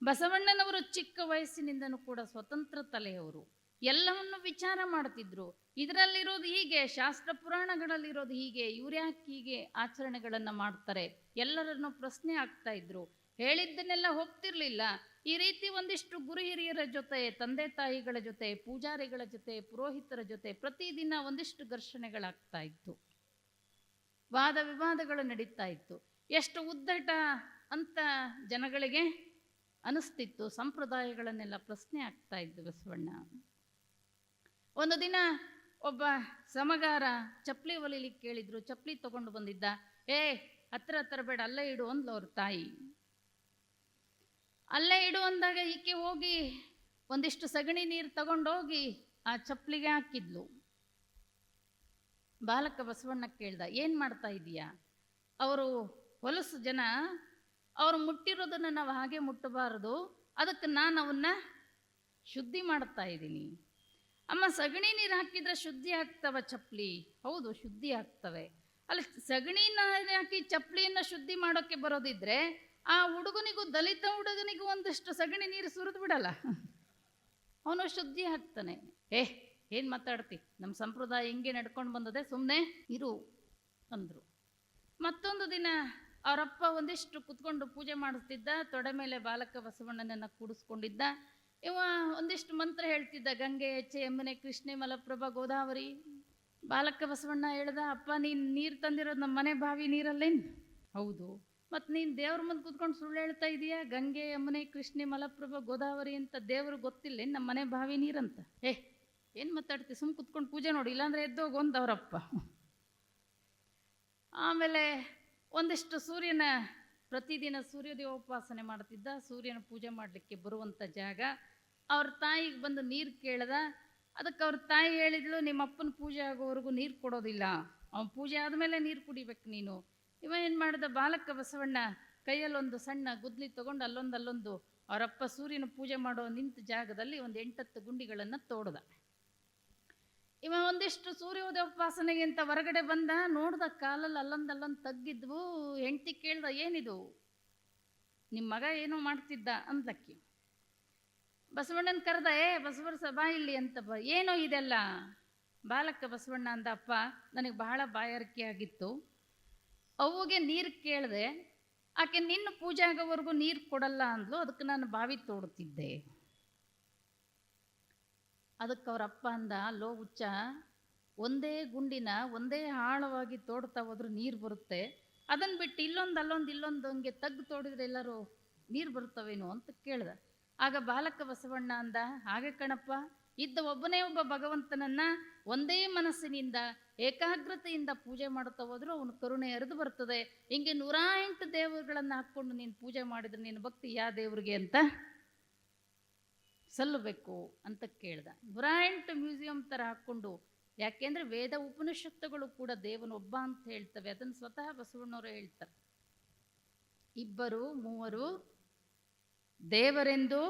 ಬಸವಣ್ಣನವರು ಚಿಕ್ಕ ವಯಸ್ಸಿನಿಂದನೂ ಕೂಡ ಸ್ವತಂತ್ರ ತಲೆಯವರು, ಎಲ್ಲವನ್ನು ವಿಚಾರ ಮಾಡ್ತಿದ್ರು. ಇದರಲ್ಲಿರೋದು ಹೀಗೆ, ಶಾಸ್ತ್ರ ಪುರಾಣಗಳಲ್ಲಿರೋದು ಹೀಗೆ, ಇವ್ರ್ಯಾಕೆ ಹೀಗೆ ಆಚರಣೆಗಳನ್ನು ಮಾಡ್ತಾರೆ, ಎಲ್ಲರನ್ನು ಪ್ರಶ್ನೆ ಆಗ್ತಾ ಇದ್ರು. ಹೇಳಿದ್ದನ್ನೆಲ್ಲ ಹೋಗ್ತಿರ್ಲಿಲ್ಲ. ಈ ರೀತಿ ಒಂದಿಷ್ಟು ಗುರು ಹಿರಿಯರ ಜೊತೆ, ತಂದೆ ತಾಯಿಗಳ ಜೊತೆ, ಪೂಜಾರಿಗಳ ಜೊತೆ, ಪುರೋಹಿತರ ಜೊತೆ ಪ್ರತಿದಿನ ಒಂದಿಷ್ಟು ಘರ್ಷಣೆಗಳಾಗ್ತಾ ಇತ್ತು, ವಾದ ವಿವಾದಗಳು ನಡೀತಾ ಇತ್ತು. ಎಷ್ಟು ಉದ್ದಟ ಅಂತ ಜನಗಳಿಗೆ ಅನಿಸ್ತಿತ್ತು. ಸಂಪ್ರದಾಯಗಳನ್ನೆಲ್ಲ ಪ್ರಶ್ನೆ ಆಗ್ತಾ ಇದ್ದು ಬಸವಣ್ಣ. ಒಂದು ದಿನ ಒಬ್ಬ ಸಮಗಾರ ಚಪ್ಪಲಿ ಹೊಲಿಲಿಕ್ಕೆ ಕೇಳಿದ್ರು. ಚಪ್ಪಲಿ ತಗೊಂಡು ಬಂದಿದ್ದ. ಹತ್ರ ಬೇಡ, ಅಲ್ಲೇ ಇಡು ಅಂದ್ಲು ಅವ್ರ ತಾಯಿ. ಅಲ್ಲೇ ಇಡು ಅಂದಾಗ ಈಕೆ ಹೋಗಿ ಒಂದಿಷ್ಟು ಸಗಣಿ ನೀರು ತಗೊಂಡೋಗಿ ಆ ಚಪ್ಪಲಿಗೆ ಹಾಕಿದ್ಲು. ಬಾಲಕ ಬಸವಣ್ಣ ಕೇಳ್ದ, ಏನು ಮಾಡ್ತಾ ಇದೀಯಾ? ಅವರು ಹೊಲಸು ಜನ, ಅವರು ಮುಟ್ಟಿರೋದನ್ನು ನಾವು ಹಾಗೆ ಮುಟ್ಟಬಾರದು, ಅದಕ್ಕೆ ನಾನು ಅವನ್ನ ಶುದ್ಧಿ ಮಾಡ್ತಾ ಇದ್ದೀನಿ. ಅಮ್ಮ, ಸಗಣಿ ನೀರು ಹಾಕಿದ್ರೆ ಶುದ್ಧಿ ಆಗ್ತವ ಚಪ್ಪಲಿ? ಹೌದು, ಶುದ್ಧಿ ಆಗ್ತವೆ. ಅಲ್ಲಿ ಸಗಣಿ ನೀರು ಹಾಕಿ ಚಪ್ಪಲಿಯನ್ನು ಶುದ್ಧಿ ಮಾಡೋಕ್ಕೆ ಬರೋದಿದ್ರೆ ಆ ಹುಡುಗನಿಗೂ, ದಲಿತ ಹುಡುಗನಿಗೂ ಒಂದಷ್ಟು ಸಗಣಿ ನೀರು ಸುರಿದು ಬಿಡಲ್ಲ, ಅವನು ಶುದ್ಧಿ ಆಗ್ತಾನೆ. ಏನು ಮಾತಾಡ್ತಿ, ನಮ್ಮ ಸಂಪ್ರದಾಯ ಹಿಂಗೆ ನಡ್ಕೊಂಡು ಬಂದದೆ, ಸುಮ್ಮನೆ ಇರು ಅಂದರು. ಮತ್ತೊಂದು ದಿನ ಅವರಪ್ಪ ಒಂದಿಷ್ಟು ಕುತ್ಕೊಂಡು ಪೂಜೆ ಮಾಡಿಸ್ತಿದ್ದ. ತೊಡೆ ಮೇಲೆ ಬಾಲಕ ಬಸವಣ್ಣನನ್ನು ಕೂಡಿಸ್ಕೊಂಡಿದ್ದ. ಇವ ಒಂದಿಷ್ಟು ಮಂತ್ರ ಹೇಳ್ತಿದ್ದ, ಗಂಗೆ, ಎಚ್ಚೆ, ಯಮುನೆ, ಕೃಷ್ಣೆ, ಮಲಪ್ರಭಾ, ಗೋದಾವರಿ. ಬಾಲಕ ಬಸವಣ್ಣ ಹೇಳ್ದ, ಅಪ್ಪ, ನೀನು ನೀರು ತಂದಿರೋದು ನಮ್ಮ ಮನೆ ಬಾವಿ ನೀರಲ್ಲೇನು? ಹೌದು. ಮತ್ತು ನೀನು ದೇವ್ರ ಮುಂದೆ ಕೂತ್ಕೊಂಡು ಸುಳ್ಳು ಹೇಳ್ತಾ ಇದೀಯಾ? ಗಂಗೆ, ಯಮುನೆ, ಕೃಷ್ಣೆ, ಮಲಪ್ರಭಾ, ಗೋದಾವರಿ ಅಂತ ದೇವ್ರು ಗೊತ್ತಿಲ್ಲ ನಮ್ಮ ಮನೆ ಬಾವಿ ನೀರಂತ? ಏನು ಮಾತಾಡ್ತಿ, ಸುಮ್ಮ ಕುತ್ಕೊಂಡು ಪೂಜೆ ನೋಡಿ, ಇಲ್ಲಾಂದ್ರೆ ಎದ್ದೋಗು ಅಂದ ಅವರಪ್ಪ. ಆಮೇಲೆ ಒಂದಿಷ್ಟು ಸೂರ್ಯನ, ಪ್ರತಿದಿನ ಸೂರ್ಯೋದಯೋಪಾಸನೆ ಮಾಡ್ತಿದ್ದ. ಸೂರ್ಯನ ಪೂಜೆ ಮಾಡಲಿಕ್ಕೆ ಬರುವಂಥ ಜಾಗ. ಅವ್ರ ತಾಯಿಗೆ ಬಂದು ನೀರು ಕೇಳ್ದ. ಅದಕ್ಕೆ ಅವ್ರ ತಾಯಿ ಹೇಳಿದ್ಲು, ನಿಮ್ಮ ಅಪ್ಪನ ಪೂಜೆ ಆಗೋವರೆಗೂ ನೀರು ಕೊಡೋದಿಲ್ಲ, ಅವನ ಪೂಜೆ ಆದಮೇಲೆ ನೀರು ಕುಡಿಬೇಕು ನೀನು. ಇವ ಏನು ಮಾಡ್ದ, ಬಾಲಕ ಬಸವಣ್ಣ ಕೈಯಲ್ಲೊಂದು ಸಣ್ಣ ಗುದ್ಲಿ ತೊಗೊಂಡು ಅಲ್ಲೊಂದು ಅವರಪ್ಪ ಸೂರ್ಯನ ಪೂಜೆ ಮಾಡೋ ನಿಂತ ಜಾಗದಲ್ಲಿ ಒಂದು 8-10 ಗುಂಡಿಗಳನ್ನು ತೋಡ್ದ. ಇವ ಒಂದಿಷ್ಟು ಸೂರ್ಯೋದಯೋಪಾಸನೆಗೆ ಅಂತ ಹೊರಗಡೆ ಬಂದ. ನೋಡ್ದ, ಕಾಲಲ್ಲಿ ಅಲ್ಲೊಂದು ತಗ್ಗಿದ್ವು. ಹೆಂಡ್ತಿ ಕೇಳ್ದ, ಏನಿದು? ನಿಮ್ಮ ಮಗ ಏನೋ ಮಾಡ್ತಿದ್ದ ಅಂದ್ಲಕ್ಕಿ. ಬಸವಣ್ಣನ ಕರೆದ, ಬಸವರ್ಸ ಬಾ ಇಲ್ಲಿ ಅಂತ. ಏನೋ ಇದೆಲ್ಲ? ಬಾಲಕ ಬಸವಣ್ಣ ಅಂದ, ಅಪ್ಪ, ನನಗೆ ಬಹಳ ಬಾಯಾರಿಕೆ ಆಗಿತ್ತು, ಅವುಗೆ ನೀರು ಕೇಳಿದೆ, ಆಕೆ ನಿನ್ನ ಪೂಜೆ ಆಗೋವರೆಗೂ ನೀರು ಕೊಡಲ್ಲ ಅಂದ್ಲು, ಅದಕ್ಕೆ ನಾನು ಬಾವಿ ತೋಡ್ತಿದ್ದೆ. ಅದಕ್ಕೆ ಅವರಪ್ಪ ಅಂದ, ಲೋ ಹುಚ್ಚ, ಒಂದೇ ಗುಂಡಿನ ಒಂದೇ ಆಳವಾಗಿ ತೋಡ್ತಾ ಹೋದ್ರೆ ನೀರು ಬರುತ್ತೆ, ಅದನ್ನು ಬಿಟ್ಟು ಇಲ್ಲೊಂದು ಹಂಗೆ ತಗ್ಗು ತೋಡಿದ್ರೆ ಎಲ್ಲರೂ ನೀರು ಬರ್ತವೇನು ಅಂತ ಕೇಳ್ದ. ಆಗ ಬಾಲಕ ಬಸವಣ್ಣ ಅಂದ, ಹಾಗೆ ಕಣಪ್ಪ, ಇದ್ದ ಒಬ್ಬನೇ ಒಬ್ಬ ಭಗವಂತನನ್ನು ಒಂದೇ ಮನಸ್ಸಿನಿಂದ ಏಕಾಗ್ರತೆಯಿಂದ ಪೂಜೆ ಮಾಡ್ತಾ ಹೋದ್ರೂ ಅವನ ಕರುಣೆ ಹರಿದು ಬರ್ತದೆ. ಹಿಂಗೆ 108 ದೇವರುಗಳನ್ನು ಹಾಕ್ಕೊಂಡು ನೀನು ಪೂಜೆ ಮಾಡಿದ್ರೆ ನಿನ್ನ ಭಕ್ತಿ ಯಾವ ದೇವ್ರಿಗೆ ಅಂತ ಸಲ್ಲಬೇಕು ಅಂತ ಕೇಳ್ದ. 108 ಮ್ಯೂಸಿಯಂ ಥರ ಹಾಕ್ಕೊಂಡು, ಯಾಕೆಂದರೆ ವೇದ ಉಪನಿಷತ್ತುಗಳು ಕೂಡ ದೇವನೊಬ್ಬ ಅಂತ ಹೇಳ್ತವೆ. ಅದನ್ನು ಸ್ವತಃ ಬಸವಣ್ಣವರು ಹೇಳ್ತಾರೆ. 2 3 ದೇವರೆಂದು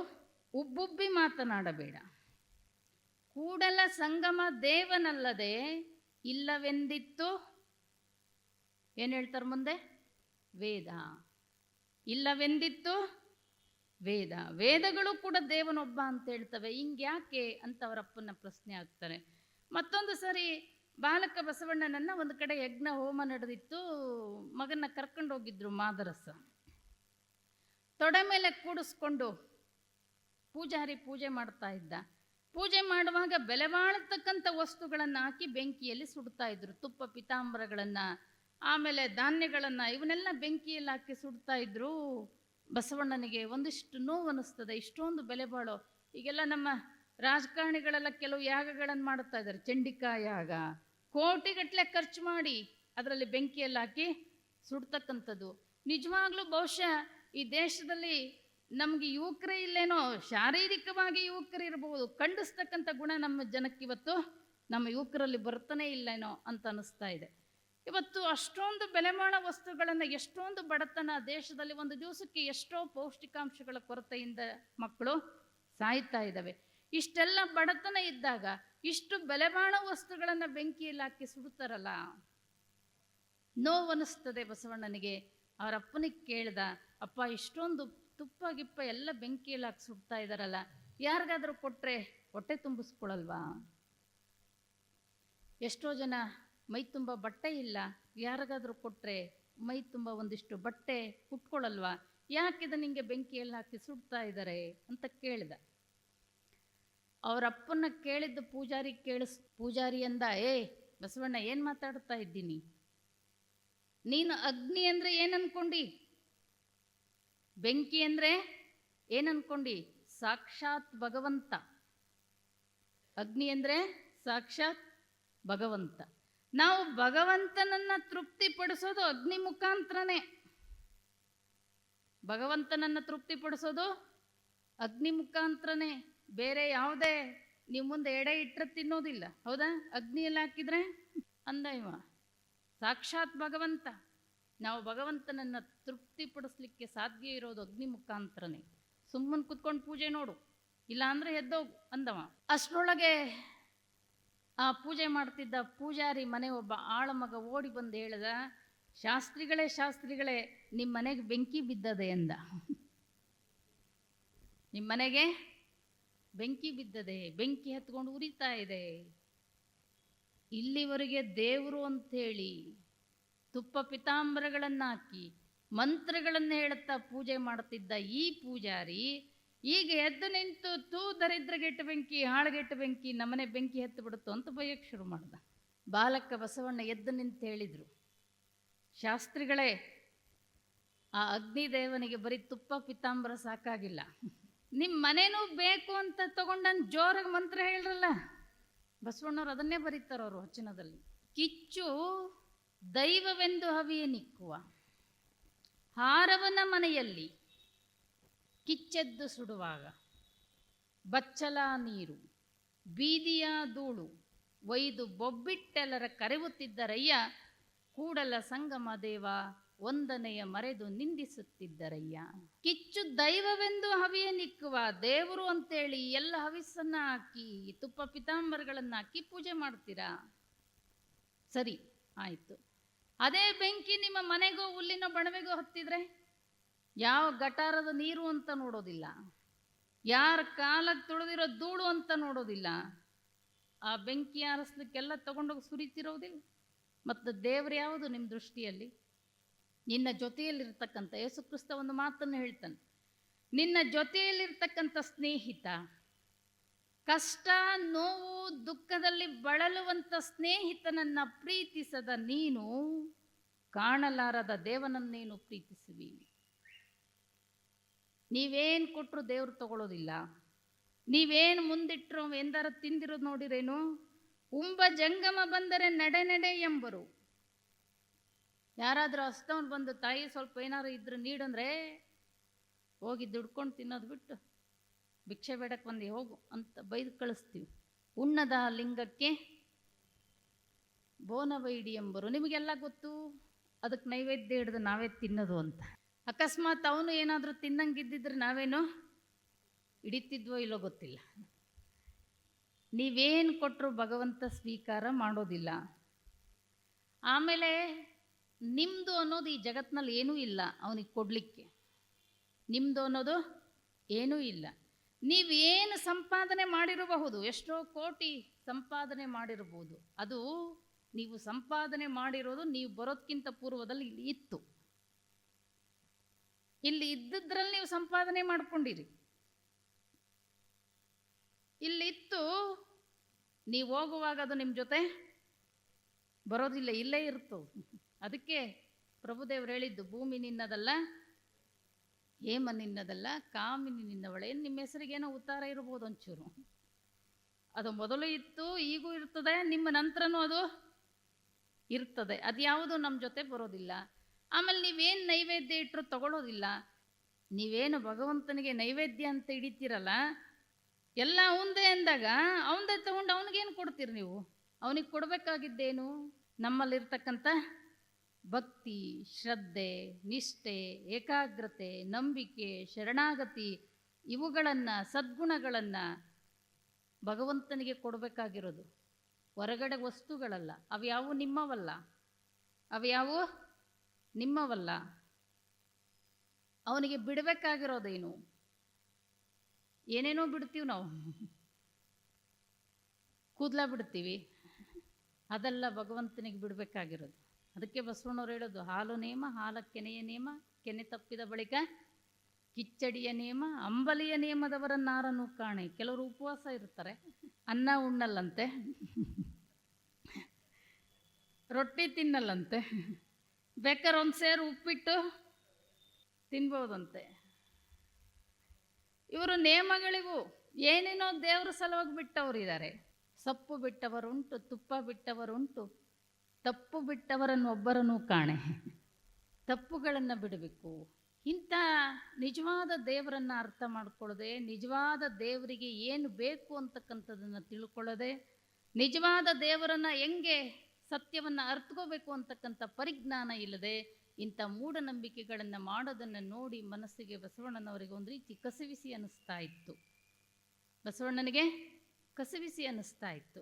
ಉಬ್ಬುಬ್ಬಿ ಮಾತನಾಡಬೇಡ, ಕೂಡಲ ಸಂಗಮ ದೇವನಲ್ಲದೆ ಇಲ್ಲವೆಂದಿತ್ತು. ಏನು ಹೇಳ್ತಾರೆ ಮುಂದೆ? ವೇದ ಇಲ್ಲವೆಂದಿತ್ತು ವೇದ. ವೇದಗಳು ಕೂಡ ದೇವನೊಬ್ಬ ಅಂತ ಹೇಳ್ತವೆ. ಹಿಂಗ್ಯಾಕೆ ಅಂತ ಅವರಪ್ಪನ ಪ್ರಶ್ನೆ ಆಗ್ತಾರೆ. ಮತ್ತೊಂದು ಸರಿ ಬಾಲಕ ಬಸವಣ್ಣನನ್ನು ಒಂದು ಕಡೆ ಯಜ್ಞ ಹೋಮ ನಡೆದಿತ್ತು. ಮಗನ ಕರ್ಕೊಂಡು ಹೋಗಿದ್ರು ಮಾದರಸ. ತೊಡೆ ಮೇಲೆ ಕೂಡಿಸ್ಕೊಂಡು ಪೂಜಾರಿ ಪೂಜೆ ಮಾಡ್ತಾ ಇದ್ದ. ಪೂಜೆ ಮಾಡುವಾಗ ಬೆಲೆ ಬಾಳತಕ್ಕಂಥ ವಸ್ತುಗಳನ್ನು ಹಾಕಿ ಬೆಂಕಿಯಲ್ಲಿ ಸುಡ್ತಾ ಇದ್ರು. ತುಪ್ಪ, ಪಿತಾಂಬರಗಳನ್ನು, ಆಮೇಲೆ ಧಾನ್ಯಗಳನ್ನು, ಇವನ್ನೆಲ್ಲ ಬೆಂಕಿಯಲ್ಲಿ ಹಾಕಿ ಸುಡ್ತಾ ಇದ್ರು. ಬಸವಣ್ಣನಿಗೆ ಒಂದಿಷ್ಟು ನೋವು ಅನ್ನಿಸ್ತದೆ. ಇಷ್ಟೊಂದು ಬೆಲೆ ಬಾಳೋ, ಈಗೆಲ್ಲ ನಮ್ಮ ರಾಜಕಾರಣಿಗಳೆಲ್ಲ ಕೆಲವು ಯಾಗಗಳನ್ನು ಮಾಡ್ತಾ ಇದ್ದಾರೆ. ಚಂಡಿಕಾ ಯಾಗ, ಕೋಟಿಗಟ್ಟಲೆ ಖರ್ಚು ಮಾಡಿ ಅದರಲ್ಲಿ ಬೆಂಕಿಯಲ್ಲಿ ಹಾಕಿ ಸುಡ್ತಕ್ಕಂಥದ್ದು. ನಿಜವಾಗ್ಲೂ ಬಹುಶಃ ಈ ದೇಶದಲ್ಲಿ ನಮಗೆ ಯುವಕರೇ ಇಲ್ಲೇನೋ, ಶಾರೀರಿಕವಾಗಿ ಯುವಕರು ಇರ್ಬೋದು, ಖಂಡಿಸ್ತಕ್ಕಂಥ ಗುಣ ನಮ್ಮ ಜನಕ್ಕಿವತ್ತು ನಮ್ಮ ಯುವಕರಲ್ಲಿ ಬರ್ತಾನೆ ಇಲ್ಲೇನೋ ಅಂತ ಅನ್ನಿಸ್ತಾ ಇದೆ. ಇವತ್ತು ಅಷ್ಟೊಂದು ಬೆಲೆಮಾಣ ವಸ್ತುಗಳನ್ನು, ಎಷ್ಟೊಂದು ಬಡತನ ದೇಶದಲ್ಲಿ, ಒಂದು ದಿವಸಕ್ಕೆ ಎಷ್ಟೋ ಪೌಷ್ಟಿಕಾಂಶಗಳ ಕೊರತೆಯಿಂದ ಮಕ್ಕಳು ಸಾಯ್ತಾ ಇದ್ದಾವೆ. ಇಷ್ಟೆಲ್ಲ ಬಡತನ ಇದ್ದಾಗ ಇಷ್ಟು ಬೆಲೆಬಾಳ ವಸ್ತುಗಳನ್ನು ಬೆಂಕಿಯಲ್ಲಿ ಹಾಕಿ ಸುಡುತ್ತಾರಲ್ಲ, ನೋವನಿಸ್ತದೆ ಬಸವಣ್ಣನಿಗೆ. ಅವರಪ್ಪನಿಗೆ ಕೇಳ್ದ, ಅಪ್ಪ, ಇಷ್ಟೊಂದು ತುಪ್ಪ ಗಿಪ್ಪ ಎಲ್ಲ ಬೆಂಕಿಯಲ್ಲಿ ಹಾಕಿ ಸುಡ್ತಾ ಇದ್ದಾರಲ್ಲ, ಯಾರಿಗಾದ್ರೂ ಕೊಟ್ಟರೆ ಹೊಟ್ಟೆ ತುಂಬಿಸ್ಕೊಳಲ್ವಾ? ಎಷ್ಟೋ ಜನ ಮೈ ತುಂಬ ಬಟ್ಟೆ ಇಲ್ಲ, ಯಾರಿಗಾದ್ರೂ ಕೊಟ್ಟರೆ ಮೈ ತುಂಬ ಒಂದಿಷ್ಟು ಬಟ್ಟೆ ಉಟ್ಕೊಳ್ಳಲ್ವಾ? ಯಾಕಿದ ನಿಂಗೆ ಬೆಂಕಿಯಲ್ಲಿ ಹಾಕಿ ಸುಡ್ತಾ ಇದ್ದಾರೆ ಅಂತ ಕೇಳಿದ. ಅವರಪ್ಪನ್ನ ಕೇಳಿದ್ದು ಪೂಜಾರಿ ಅಂದ, ಬಸವಣ್ಣ ಏನು ಮಾತಾಡ್ತಾ ಇದ್ದೀನಿ? ನೀನು ಅಗ್ನಿ ಅಂದರೆ ಏನು ಅನ್ಕೊಂಡಿ? ಬೆಂಕಿ ಅಂದರೆ ಏನು ಅನ್ಕೊಂಡಿ? ಸಾಕ್ಷಾತ್ ಭಗವಂತ. ಅಗ್ನಿ ಅಂದರೆ ಸಾಕ್ಷಾತ್ ಭಗವಂತ. ನಾವು ಭಗವಂತನನ್ನ ತೃಪ್ತಿಪಡಿಸೋದು ಅಗ್ನಿ ಮುಖಾಂತರನೇ. ಭಗವಂತನನ್ನ ತೃಪ್ತಿಪಡಿಸೋದು ಅಗ್ನಿ ಮುಖಾಂತರನೇ. ಬೇರೆ ಯಾವುದೇ ನೀವು ಮುಂದೆ ಎಡೆ ಇಟ್ಟರೆ ತಿನ್ನೋದಿಲ್ಲ, ಹೌದಾ? ಅಗ್ನಿಯಲ್ಲಿ ಹಾಕಿದ್ರೆ ಅಂದ ಇವ ಸಾಕ್ಷಾತ್ ಭಗವಂತ. ನಾವು ಭಗವಂತನನ್ನು ತೃಪ್ತಿಪಡಿಸ್ಲಿಕ್ಕೆ ಸಾಧ್ಯ ಇರೋದು ಅಗ್ನಿ ಮುಖಾಂತರನೇ. ಸುಮ್ಮನೆ ಕುತ್ಕೊಂಡು ಪೂಜೆ ನೋಡು, ಇಲ್ಲ ಅಂದರೆ ಎದ್ದೋಗು ಅಂದವ. ಅಷ್ಟರೊಳಗೆ ಆ ಪೂಜೆ ಮಾಡ್ತಿದ್ದ ಪೂಜಾರಿ ಮನೆ ಒಬ್ಬ ಆಳಮಗ ಓಡಿ ಬಂದು ಹೇಳ್ದ, ಶಾಸ್ತ್ರಿಗಳೇ ನಿಮ್ಮ ಮನೆಗೆ ಬೆಂಕಿ ಬಿದ್ದದೆ ಎಂದ. ನಿಮ್ಮ ಮನೆಗೆ ಬೆಂಕಿ ಬಿದ್ದದೆ, ಬೆಂಕಿ ಹತ್ಕೊಂಡು ಉರಿತಾ ಇದೆ. ಇಲ್ಲಿವರೆಗೆ ದೇವರು ಅಂಥೇಳಿ ತುಪ್ಪ ಪಿತಾಂಬರಗಳನ್ನು ಹಾಕಿ ಮಂತ್ರಗಳನ್ನು ಹೇಳುತ್ತಾ ಪೂಜೆ ಮಾಡ್ತಿದ್ದ ಈ ಪೂಜಾರಿ ಈಗ ಎದ್ದು ನಿಂತು ದರಿದ್ರಗೆಟ್ಟ ಬೆಂಕಿ, ಹಾಳುಗೆಟ್ಟ ಬೆಂಕಿ, ನಮ್ಮನೆ ಬೆಂಕಿ ಹತ್ತು ಬಿಡುತ್ತೋ ಅಂತ ಬೈಯಕ್ಕೆ ಶುರು ಮಾಡ್ದ. ಬಾಲಕ ಬಸವಣ್ಣ ಎದ್ದು ನಿಂತು ಹೇಳಿದರು, ಶಾಸ್ತ್ರಿಗಳೇ, ಆ ಅಗ್ನಿದೇವನಿಗೆ ಬರೀ ತುಪ್ಪ ಪಿತಾಂಬರ ಸಾಕಾಗಿಲ್ಲ, ನಿಮ್ಮ ಮನೇನೂ ಬೇಕು ಅಂತ ತಗೊಂಡನ್ ಜೋರಾಗಿ ಮಂತ್ರ ಹೇಳ್ರಲ್ಲ. ಬಸವಣ್ಣವ್ರು ಅದನ್ನೇ ಬರೀತಾರೆ ಅವರು ವಚನದಲ್ಲಿ. ಕಿಚ್ಚು ದೈವವೆಂದು ಹವಿಯ ನಿಕ್ಕುವ ಹಾರವನ ಮನೆಯಲ್ಲಿ ಕಿಚ್ಚೆದ್ದು ಸುಡುವಾಗ ಬಚ್ಚಲ ನೀರು ಬೀದಿಯ ಧೂಳು ಒಯ್ದು ಬೊಬ್ಬಿಟ್ಟೆಲ್ಲರ ಕರೆಯುತ್ತಿದ್ದರಯ್ಯ, ಕೂಡಲ ಸಂಗಮ ದೇವ ಒಂದನೆಯ ಮರೆದು ನಿಂದಿಸುತ್ತಿದ್ದರಯ್ಯ. ಕಿಚ್ಚು ದೈವವೆಂದು ಹವಿಯ ನಿಕ್ಕುವ, ದೇವರು ಅಂತೇಳಿ ಎಲ್ಲ ಹವಿಸ್ಸನ್ನ ಹಾಕಿ ತುಪ್ಪ ಪಿತಾಂಬರಗಳನ್ನು ಹಾಕಿ ಪೂಜೆ ಮಾಡ್ತೀರಾ, ಸರಿ ಆಯಿತು. ಅದೇ ಬೆಂಕಿ ನಿಮ್ಮ ಮನೆಗೋ ಹುಲ್ಲಿನ ಬಣವೆಗೋ ಹತ್ತಿದ್ರೆ ಯಾವ ಗಟಾರದ ನೀರು ಅಂತ ನೋಡೋದಿಲ್ಲ, ಯಾರ ಕಾಲಕ್ಕೆ ತುಳಿದಿರೋ ಧೂಳು ಅಂತ ನೋಡೋದಿಲ್ಲ. ಆ ಬೆಂಕಿ ಆರಿಸ್ಲಿಕ್ಕೆಲ್ಲ ತಗೊಂಡೋಗಿ ಸುರಿತಿರೋದಿಲ್ಲ. ಮತ್ತು ದೇವರು ಯಾವುದು ನಿಮ್ಮ ದೃಷ್ಟಿಯಲ್ಲಿ? ನಿನ್ನ ಜೊತೆಯಲ್ಲಿರ್ತಕ್ಕಂಥ ಯೇಸುಕ್ರಿಸ್ತ ಒಂದು ಮಾತನ್ನು ಹೇಳ್ತಾನೆ, ನಿನ್ನ ಜೊತೆಯಲ್ಲಿರ್ತಕ್ಕಂಥ ಸ್ನೇಹಿತ, ಕಷ್ಟ ನೋವು ದುಃಖದಲ್ಲಿ ಬಳಲುವಂಥ ಸ್ನೇಹಿತನನ್ನ ಪ್ರೀತಿಸದ ನೀನು ಕಾಣಲಾರದ ದೇವನನ್ನೇನು ಪ್ರೀತಿಸುವಿ? ನೀವೇನು ಕೊಟ್ಟರು ದೇವರು ತಗೊಳ್ಳೋದಿಲ್ಲ. ನೀವೇನು ಮುಂದಿಟ್ಟರು ಎಂದಾರ ತಿಂದಿರೋದು ನೋಡಿರೇನು? ಉಂಬ ಜಂಗಮ ಬಂದರೆ ನಡೆ ಎಂಬರು. ಯಾರಾದರೂ ಹಸ್ತವನು ಬಂದು ತಾಯಿ ಸ್ವಲ್ಪ ಏನಾರು ಇದ್ರೆ ನೀಡಂದ್ರೆ ಹೋಗಿ ದುಡ್ಕೊಂಡು ತಿನ್ನೋದು ಬಿಟ್ಟು ಭಿಕ್ಷೆ ಬೇಡಕ್ಕೆ ಬಂದು ಹೋಗು ಅಂತ ಬೈದು ಕಳಿಸ್ತೀವಿ. ಉಣ್ಣದ ಲಿಂಗಕ್ಕೆ ಬೋನವೈಡಿ ಎಂಬರು. ನಿಮಗೆಲ್ಲ ಗೊತ್ತು, ಅದಕ್ಕೆ ನೈವೇದ್ಯ ಹಿಡಿದು ನಾವೇ ತಿನ್ನೋದು ಅಂತ. ಅಕಸ್ಮಾತ್ ಅವನು ಏನಾದರೂ ತಿನ್ನಂಗಿದ್ದಿದ್ರೆ ನಾವೇನು ಹಿಡಿತಿದ್ವೋ ಇಲ್ಲೋ ಗೊತ್ತಿಲ್ಲ. ನೀವೇನು ಕೊಟ್ಟರು ಭಗವಂತ ಸ್ವೀಕಾರ ಮಾಡೋದಿಲ್ಲ. ಆಮೇಲೆ ನಿಮ್ಮದು ಅನ್ನೋದು ಈ ಜಗತ್ತಿನಲ್ಲಿ ಏನೂ ಇಲ್ಲ ಅವನಿಗೆ ಕೊಡಲಿಕ್ಕೆ. ನಿಮ್ಮದು ಅನ್ನೋದು ಏನೂ ಇಲ್ಲ. ನೀವೇನು ಸಂಪಾದನೆ ಮಾಡಿರಬಹುದು, ಎಷ್ಟೋ ಕೋಟಿ ಸಂಪಾದನೆ ಮಾಡಿರ್ಬೋದು, ಅದು ನೀವು ಸಂಪಾದನೆ ಮಾಡಿರೋದು ನೀವು ಬರೋದಕ್ಕಿಂತ ಪೂರ್ವದಲ್ಲಿ ಇಲ್ಲಿ ಇತ್ತು. ಇಲ್ಲಿ ಇದ್ದಿದ್ರಲ್ಲಿ ನೀವು ಸಂಪಾದನೆ ಮಾಡ್ಕೊಂಡಿರಿ. ಇಲ್ಲಿತ್ತು, ನೀವು ಹೋಗುವಾಗ ಅದು ನಿಮ್ಮ ಜೊತೆ ಬರೋದಿಲ್ಲ, ಇಲ್ಲೇ ಇರ್ತು. ಅದಕ್ಕೆ ಪ್ರಭುದೇವರು ಹೇಳಿದ್ದು, ಭೂಮಿ ನಿನ್ನದಲ್ಲ, ಹೇಮ ನಿನ್ನದಲ್ಲ, ಕಾಮಿನಿ ನಿನ್ನವಳೆ. ನಿಮ್ಮ ಹೆಸರಿಗೇನೋ ಉತ್ತಾರ ಇರ್ಬೋದು ಒಂಚೂರು. ಅದು ಮೊದಲು ಇತ್ತು, ಈಗೂ ಇರ್ತದೆ, ನಿಮ್ಮ ನಂತರನೂ ಅದು ಇರ್ತದೆ. ಅದು ಯಾವುದು ನಮ್ಮ ಜೊತೆ ಬರೋದಿಲ್ಲ. ಆಮೇಲೆ ನೀವೇನು ನೈವೇದ್ಯ ಇಟ್ಟರು ತಗೊಳ್ಳೋದಿಲ್ಲ. ನೀವೇನು ಭಗವಂತನಿಗೆ ನೈವೇದ್ಯ ಅಂತ ಹಿಡಿತೀರಲ್ಲ, ಎಲ್ಲ ಅವಂದೇ ಅಂದಾಗ ಅವಂದೇ ತಗೊಂಡು ಅವನಿಗೇನು ಕೊಡ್ತೀರಿ ನೀವು? ಅವನಿಗೆ ಕೊಡಬೇಕಾಗಿದ್ದೇನು? ನಮ್ಮಲ್ಲಿರ್ತಕ್ಕಂಥ ಭಕ್ತಿ, ಶ್ರದ್ಧೆ, ನಿಷ್ಠೆ, ಏಕಾಗ್ರತೆ, ನಂಬಿಕೆ, ಶರಣಾಗತಿ, ಇವುಗಳನ್ನು, ಸದ್ಗುಣಗಳನ್ನು ಭಗವಂತನಿಗೆ ಕೊಡಬೇಕಾಗಿರೋದು. ಹೊರಗಡೆ ವಸ್ತುಗಳಲ್ಲ, ಅವ್ಯಾವು ನಿಮ್ಮವಲ್ಲ, ಅವ್ಯಾವು ನಿಮ್ಮವಲ್ಲ. ಅವನಿಗೆ ಬಿಡಬೇಕಾಗಿರೋದೇನು? ಏನೇನೋ ಬಿಡ್ತೀವಿ ನಾವು. ಕೂದಲ ಬಿಡ್ತೀವಿ, ಅದೆಲ್ಲ ಭಗವಂತನಿಗೆ ಬಿಡಬೇಕಾಗಿರೋದು. ಅದಕ್ಕೆ ಬಸವಣ್ಣವ್ರು ಹೇಳೋದು, ಹಾಲು ನೇಮ ಹಾಲ ಕೆನೆಯ ನೇಮ, ಕೆನೆ ತಪ್ಪಿದ ಬಳಿಕ ಕಿಚ್ಚಡಿಯ ನೇಮ, ಅಂಬಲಿಯ ನೇಮದವರನ್ನಾರನ್ನು ಕಾಣೆ. ಕೆಲವರು ಉಪವಾಸ ಇರ್ತಾರೆ, ಅನ್ನ ಉಣ್ಣಲ್ಲಂತೆ, ರೊಟ್ಟಿ ತಿನ್ನಲ್ಲಂತೆ, ಬೇಕಾದ್ರೆ ಒಂದು ಸೇರು ಉಪ್ಪಿಟ್ಟು ತಿನ್ಬೋದಂತೆ. ಇವರು ನೇಮಗಳಿವು ಏನೇನೋ ದೇವ್ರ ಸಲುವಾಗಿ ಬಿಟ್ಟವರಿದ್ದಾರೆ. ಸೊಪ್ಪು ಬಿಟ್ಟವರುಂಟು, ತುಪ್ಪ ಬಿಟ್ಟವರುಂಟು, ತಪ್ಪು ಬಿಟ್ಟವರನ್ನು ಒಬ್ಬರನ್ನು ಕಾಣೆ. ತಪ್ಪುಗಳನ್ನು ಬಿಡಬೇಕು. ಇಂಥ ನಿಜವಾದ ದೇವರನ್ನು ಅರ್ಥ ಮಾಡ್ಕೊಳ್ಳದೆ, ನಿಜವಾದ ದೇವರಿಗೆ ಏನು ಬೇಕು ಅಂತಕ್ಕಂಥದ್ದನ್ನು ತಿಳ್ಕೊಳ್ಳದೆ, ನಿಜವಾದ ದೇವರನ್ನು ಹೆಂಗೆ ಸತ್ಯವನ್ನು ಅರ್ಥಕೋಬೇಕು ಅಂತಕ್ಕಂಥ ಪರಿಜ್ಞಾನ ಇಲ್ಲದೆ ಇಂಥ ಮೂಢನಂಬಿಕೆಗಳನ್ನು ಮಾಡೋದನ್ನು ನೋಡಿ ಮನಸ್ಸಿಗೆ ಬಸವಣ್ಣನವರಿಗೆ ಒಂದು ರೀತಿ ಕಸಿವಿಸಿ ಅನ್ನಿಸ್ತಾ ಇತ್ತು. ಬಸವಣ್ಣನಿಗೆ ಕಸಿವಿಸಿ ಅನ್ನಿಸ್ತಾ ಇತ್ತು.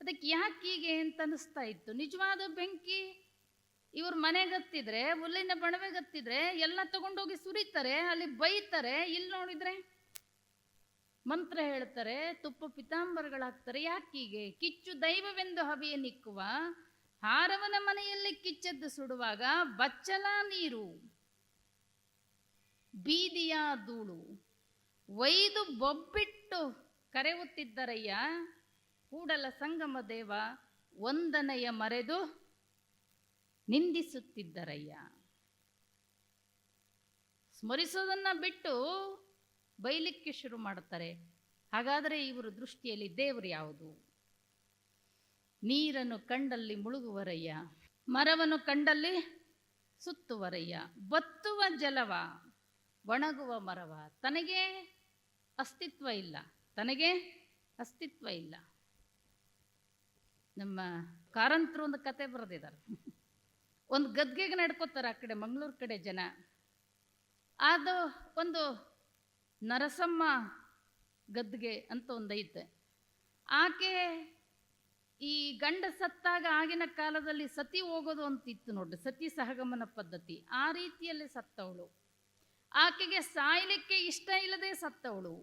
ಅದಕ್ಕೆ ಯಾಕೆ ಹೀಗೆ ಅಂತ ಅನ್ನಿಸ್ತಾ ಇತ್ತು. ನಿಜವಾದ ಬೆಂಕಿ ಇವ್ರ ಮನೆಗತ್ತಿದ್ರೆ, ಹುಲ್ಲಿನ ಬಣವೆಗತ್ತಿದ್ರೆ ಎಲ್ಲ ತಗೊಂಡೋಗಿ ಸುರಿತಾರೆ, ಅಲ್ಲಿ ಬೈತಾರೆ. ಇಲ್ಲಿ ನೋಡಿದ್ರೆ ಮಂತ್ರ ಹೇಳ್ತಾರೆ, ತುಪ್ಪ ಪಿತಾಂಬರಗಳಾಗ್ತಾರೆ. ಯಾಕೀಗೆ? ಕಿಚ್ಚು ದೈವವೆಂದು ಹವಿಯ ನಿಕ್ಕುವ ಹಾರವನ ಮನೆಯಲ್ಲಿ ಕಿಚ್ಚದ್ದು ಸುಡುವಾಗ ಬಚ್ಚಲ ನೀರು ಬೀದಿಯ ಧೂಳು ಒಯ್ದು ಬೊಬ್ಬಿಟ್ಟು ಕರೆಯುತ್ತಿದ್ದರಯ್ಯ. ಕೂಡಲ ಸಂಗಮ ದೇವ ವಂದನೆಯ ಮರೆದು ನಿಂದಿಸುತ್ತಿದ್ದರಯ್ಯ. ಸ್ಮರಿಸೋದನ್ನ ಬಿಟ್ಟು ಬೈಲಿಕ್ಕೆ ಶುರು ಮಾಡ್ತಾರೆ. ಹಾಗಾದರೆ ಇವರ ದೃಷ್ಟಿಯಲ್ಲಿ ದೇವರು ಯಾವುದು? ನೀರನ್ನು ಕಂಡಲ್ಲಿ ಮುಳುಗುವರಯ್ಯ, ಮರವನ್ನು ಕಂಡಲ್ಲಿ ಸುತ್ತುವರಯ್ಯ, ಬತ್ತುವ ಜಲವ ಒಣಗುವ ಮರವ. ತನಗೆ ಅಸ್ತಿತ್ವ ಇಲ್ಲ, ತನಗೆ ಅಸ್ತಿತ್ವ ಇಲ್ಲ. ನಮ್ಮ ಕಾರಂತರು ಒಂದು ಕತೆ ಬರೆದಿದ್ದಾರೆ. ಒಂದು ಗದ್ಗೆಗೆ ನಡ್ಕೋತಾರೆ ಆ ಕಡೆ ಮಂಗಳೂರು ಕಡೆ ಜನ. ಅದು ಒಂದು ನರಸಮ್ಮ ಗದ್ಗೆ ಅಂತ ಒಂದೈತೆ. ಆಕೆ ಈ ಗಂಡ ಸತ್ತಾಗ ಆಗಿನ ಕಾಲದಲ್ಲಿ ಸತಿ ಹೋಗೋದು ಅಂತಿತ್ತು ನೋಡ್ರಿ, ಸತಿ ಸಹಗಮನ ಪದ್ಧತಿ. ಆ ರೀತಿಯಲ್ಲಿ ಸತ್ತವಳು. ಆಕೆಗೆ ಸಾಯ್ಲಿಕ್ಕೆ ಇಷ್ಟ ಇಲ್ಲದೆ ಸತ್ತವಳು,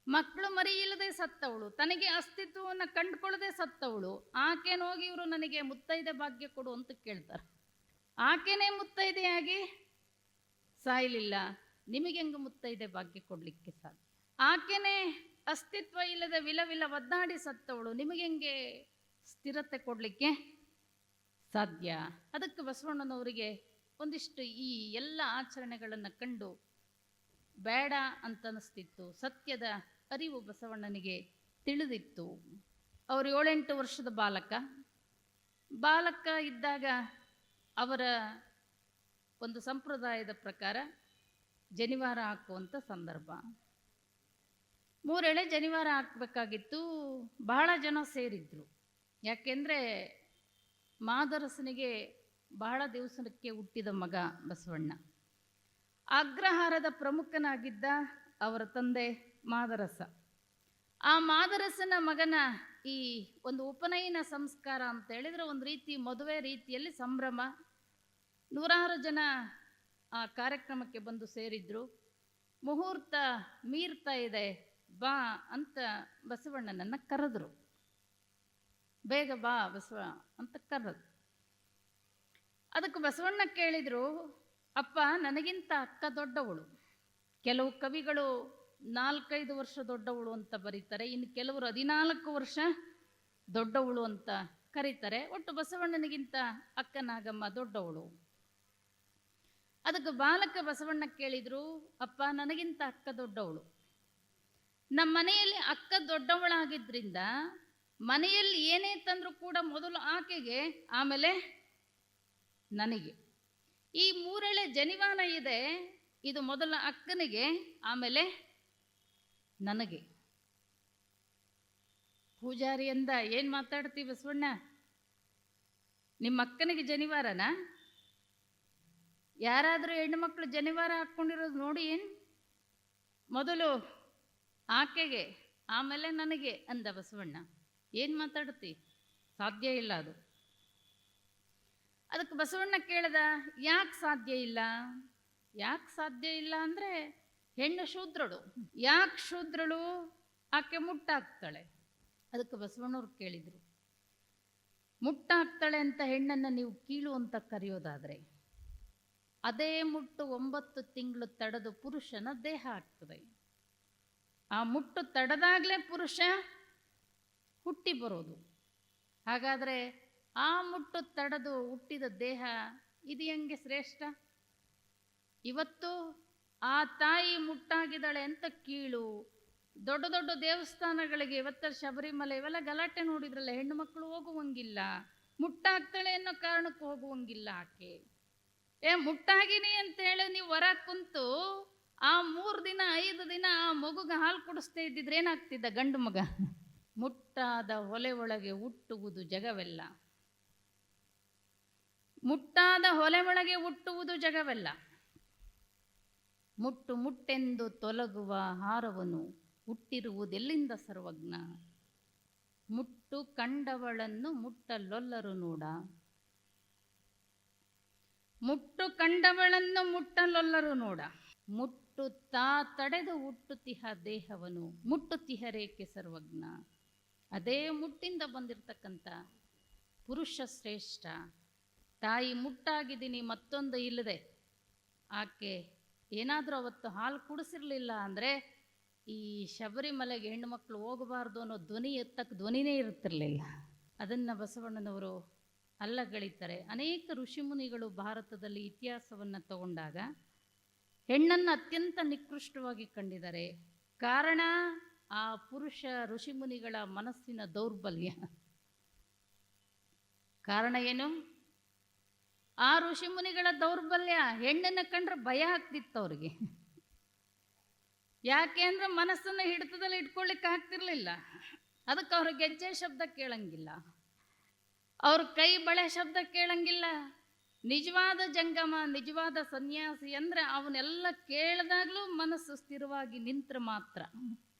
ಮಕ್ಕಳು ಮರಿ ಇಲ್ಲದೆ ಸತ್ತವಳು, ತನಗೆ ಅಸ್ತಿತ್ವವನ್ನು ಕಂಡುಕೊಳ್ಳದೆ ಸತ್ತವಳು. ಆಕೆನ ಹೋಗಿ ಇವರು ನನಗೆ ಮುತ್ತೈದೆ ಭಾಗ್ಯ ಕೊಡು ಅಂತ ಕೇಳ್ತಾರೆ. ಆಕೆನೇ ಮುತ್ತೈದೆಯಾಗಿ ಸಾಯಲಿಲ್ಲ, ನಿಮಗೆ ಹೆಂಗೆ ಮುತ್ತೈದೆ ಭಾಗ್ಯ ಕೊಡಲಿಕ್ಕೆ ಸಾಧ್ಯ? ಆಕೆನೇ ಅಸ್ತಿತ್ವ ಇಲ್ಲದೆ ವಿಲವಿಲ ಒದ್ದಾಡಿ ಸತ್ತವಳು, ನಿಮಗೆ ಹೆಂಗೆ ಸ್ಥಿರತೆ ಕೊಡಲಿಕ್ಕೆ ಸಾಧ್ಯ? ಅದಕ್ಕೆ ಬಸವಣ್ಣನವರಿಗೆ ಒಂದಿಷ್ಟು ಈ ಎಲ್ಲ ಆಚರಣೆಗಳನ್ನು ಕಂಡು ಬೇಡ ಅಂತ ಅನಿಸ್ತಿತ್ತು. ಸತ್ಯದ ಅರಿವು ಬಸವಣ್ಣನಿಗೆ ತಿಳಿದಿತ್ತು. ಅವರು 7-8 ವರ್ಷದ ಬಾಲಕ ಇದ್ದಾಗ ಅವರ ಒಂದು ಸಂಪ್ರದಾಯದ ಪ್ರಕಾರ ಜನಿವಾರ ಹಾಕುವಂಥ ಸಂದರ್ಭ. 3 ಎಳೆ ಜನಿವಾರ ಹಾಕಬೇಕಾಗಿತ್ತು. ಬಹಳ ಜನ ಸೇರಿದ್ರು. ಯಾಕೆಂದರೆ ಮಾದರಸನಿಗೆ ಬಹಳ ದಿವಸಕ್ಕೆ ಹುಟ್ಟಿದ ಮಗ ಬಸವಣ್ಣ. ಅಗ್ರಹಾರದ ಪ್ರಮುಖನಾಗಿದ್ದ ಅವರ ತಂದೆ ಮಾದರಸ. ಆ ಮಾದರಸನ ಮಗನ ಈ ಒಂದು ಉಪನಯನ ಸಂಸ್ಕಾರ ಅಂತ ಹೇಳಿದರೆ ಒಂದು ರೀತಿ ಮದುವೆ ರೀತಿಯಲ್ಲಿ ಸಂಭ್ರಮ. 100 ಜನ ಆ ಕಾರ್ಯಕ್ರಮಕ್ಕೆ ಬಂದು ಸೇರಿದ್ರು. ಮುಹೂರ್ತ ಮೀರ್ತಾ ಇದೆ, ಬಾ ಅಂತ ಬಸವಣ್ಣನನ್ನು ಕರೆದ್ರು. ಬೇಗ ಬಾ ಬಸವ ಅಂತ ಕರೆದ್ರು. ಅದಕ್ಕೆ ಬಸವಣ್ಣ ಕೇಳಿದರು, ಅಪ್ಪ ನನಗಿಂತ ಅಕ್ಕ ದೊಡ್ಡವಳು. ಕೆಲವು ಕವಿಗಳು 4-5 ವರ್ಷ ದೊಡ್ಡವಳು ಅಂತ ಬರೀತಾರೆ, ಇನ್ನು ಕೆಲವರು 14 ವರ್ಷ ದೊಡ್ಡವಳು ಅಂತ ಕರೀತಾರೆ. ಒಟ್ಟು ಬಸವಣ್ಣನಿಗಿಂತ ಅಕ್ಕ ನಾಗಮ್ಮ ದೊಡ್ಡವಳು. ಅದಕ್ಕೆ ಬಾಲಕ ಬಸವಣ್ಣ ಕೇಳಿದರು, ಅಪ್ಪ ನನಗಿಂತ ಅಕ್ಕ ದೊಡ್ಡವಳು. ನಮ್ಮ ಮನೆಯಲ್ಲಿ ಅಕ್ಕ ದೊಡ್ಡವಳಾಗಿದ್ದರಿಂದ ಮನೆಯಲ್ಲಿ ಏನೇ ತಂದರೂ ಕೂಡ ಮೊದಲು ಆಕೆಗೆ, ಆಮೇಲೆ ನನಗೆ. ಈ 3 ಎಳೆ ಜನಿವಾರ ಇದೆ, ಇದು ಮೊದಲ ಅಕ್ಕನಿಗೆ, ಆಮೇಲೆ ನನಗೆ. ಪೂಜಾರಿ ಅಂದ, ಏನು ಮಾತಾಡ್ತೀವಿ ಬಸವಣ್ಣ, ನಿಮ್ಮ ಅಕ್ಕನಿಗೆ ಜನಿವಾರನ? ಯಾರಾದರೂ ಹೆಣ್ಣುಮಕ್ಕಳು ಜನಿವಾರ ಹಾಕ್ಕೊಂಡಿರೋದು ನೋಡಿ ಏನು? ಮೊದಲು ಆಕೆಗೆ, ಆಮೇಲೆ ನನಗೆ ಅಂದ ಬಸವಣ್ಣ. ಏನು ಮಾತಾಡ್ತಿ? ಸಾಧ್ಯ ಇಲ್ಲ ಅದು. ಅದಕ್ಕೆ ಬಸವಣ್ಣ ಕೇಳ್ದ, ಯಾಕೆ ಸಾಧ್ಯ ಇಲ್ಲ? ಯಾಕೆ ಸಾಧ್ಯ ಇಲ್ಲ ಅಂದರೆ ಹೆಣ್ಣು ಶೂದ್ರಳು. ಯಾಕೆ ಶೂದ್ರಳು? ಆಕೆ ಮುಟ್ಟಾಗ್ತಾಳೆ. ಅದಕ್ಕೆ ಬಸವಣ್ಣವ್ರು ಕೇಳಿದರು, ಮುಟ್ಟಾಗ್ತಾಳೆ ಅಂತ ಹೆಣ್ಣನ್ನು ನೀವು ಕೀಳು ಅಂತ ಕರೆಯೋದಾದರೆ, ಅದೇ ಮುಟ್ಟು 9 ತಿಂಗಳು ತಡೆದು ಪುರುಷನ ದೇಹ ಆಗ್ತದೆ. ಆ ಮುಟ್ಟು ತಡೆದಾಗಲೇ ಪುರುಷ ಹುಟ್ಟಿ ಬರೋದು. ಹಾಗಾದರೆ ಆ ಮುಟ್ಟು ತಡೆದು ಹುಟ್ಟಿದ ದೇಹ ಇದು ಹೆಂಗೆ ಶ್ರೇಷ್ಠ? ಇವತ್ತು ಆ ತಾಯಿ ಮುಟ್ಟಾಗಿದ್ದಾಳೆ ಅಂತ ಕೀಳು. ದೊಡ್ಡ ದೊಡ್ಡ ದೇವಸ್ಥಾನಗಳಿಗೆ ಇವತ್ತ ಶಬರಿಮಲೆ ಇವೆಲ್ಲ ಗಲಾಟೆ ನೋಡಿದ್ರಲ್ಲ, ಹೆಣ್ಣು ಮಕ್ಕಳು ಹೋಗುವಂಗಿಲ್ಲ, ಮುಟ್ಟಾಗ್ತಾಳೆ ಅನ್ನೋ ಕಾರಣಕ್ಕೆ ಹೋಗುವಂಗಿಲ್ಲ ಆಕೆ. ಮುಟ್ಟಾಗಿನಿ ಅಂತೇಳಿ ನೀವು ಹೊರ ಕುಂತು ಆ 3 ದಿನ 5 ದಿನ ಆ ಮಗುಗೆ ಹಾಲು ಕುಡಿಸ್ತಾ ಇದ್ದಿದ್ರೆ ಏನಾಗ್ತಿದ್ದ? ಗಂಡು ಮಗ. ಮುಟ್ಟಾದ ಹೊಲೆ ಒಳಗೆ ಹುಟ್ಟುವುದು ಜಗವೆಲ್ಲ, ಮುಟ್ಟಾದ ಹೊಲೆ ಒಳಗೆ ಹುಟ್ಟುವುದು ಜಗವೆಲ್ಲ. ಮುಟ್ಟು ಮುಟ್ಟೆಂದು ತೊಲಗುವ ಹಾರವನು ಹುಟ್ಟಿರುವುದೆಲ್ಲಿಂದ ಸರ್ವಜ್ಞ. ಮುಟ್ಟು ಕಂಡವಳನ್ನು ಮುಟ್ಟಲೊಲ್ಲರು ನೋಡ, ಮುಟ್ಟು ಕಂಡವಳನ್ನು ಮುಟ್ಟಲೊಲ್ಲರು ನೋಡ. ಮುಟ್ಟುತ್ತಾ ತಡೆದು ಹುಟ್ಟುತಿಹ ದೇಹವನು ಮುಟ್ಟುತಿಹರೇಕೆ ಸರ್ವಜ್ಞ. ಅದೇ ಮುಟ್ಟಿಂದ ಬಂದಿರತಕ್ಕಂಥ ಪುರುಷ ಶ್ರೇಷ್ಠ. ತಾಯಿ ಮುಟ್ಟಾಗಿದ್ದೀನಿ ಮತ್ತೊಂದು ಇಲ್ಲದೆ ಆಕೆ ಏನಾದರೂ ಅವತ್ತು ಹಾಲು ಕುಡಿಸಿರ್ಲಿಲ್ಲ ಅಂದರೆ ಈ ಶಬರಿಮಲೆಗೆ ಹೆಣ್ಣುಮಕ್ಕಳು ಹೋಗಬಾರ್ದು ಅನ್ನೋ ಧ್ವನಿ ಎತ್ತಕ್ಕೆ ಧ್ವನಿನೇ ಇರುತ್ತಿರಲಿಲ್ಲ. ಅದನ್ನು ಬಸವಣ್ಣನವರು ಅಲ್ಲಗಳಿತಾರೆ. ಅನೇಕ ಋಷಿಮುನಿಗಳು ಭಾರತದಲ್ಲಿ ಇತಿಹಾಸವನ್ನು ತಗೊಂಡಾಗ ಹೆಣ್ಣನ್ನು ಅತ್ಯಂತ ನಿಕೃಷ್ಟವಾಗಿ ಕಂಡಿದ್ದಾರೆ. ಕಾರಣ ಆ ಪುರುಷ ಋಷಿಮುನಿಗಳ ಮನಸ್ಸಿನ ದೌರ್ಬಲ್ಯ. ಕಾರಣ ಏನು? ಆ ಋಷಿಮುನಿಗಳ ದೌರ್ಬಲ್ಯ. ಹೆಣ್ಣನ್ನು ಕಂಡ್ರೆ ಭಯ ಆಗ್ತಿತ್ತು ಅವ್ರಿಗೆ. ಯಾಕೆ ಅಂದರೆ ಮನಸ್ಸನ್ನು ಹಿಡಿತದಲ್ಲಿ ಇಟ್ಕೊಳ್ಳಿಕ್ಕೆ ಆಗ್ತಿರ್ಲಿಲ್ಲ. ಅದಕ್ಕೆ ಅವ್ರ ಗೆಜ್ಜೆ ಶಬ್ದ ಕೇಳಂಗಿಲ್ಲ, ಅವ್ರ ಕೈ ಬಳೆ ಶಬ್ದ ಕೇಳಂಗಿಲ್ಲ. ನಿಜವಾದ ಜಂಗಮ, ನಿಜವಾದ ಸನ್ಯಾಸಿ ಅಂದರೆ ಅವನ್ನೆಲ್ಲ ಕೇಳಿದಾಗಲೂ ಮನಸ್ಸು ಸ್ಥಿರವಾಗಿ ನಿಂತರೆ ಮಾತ್ರ.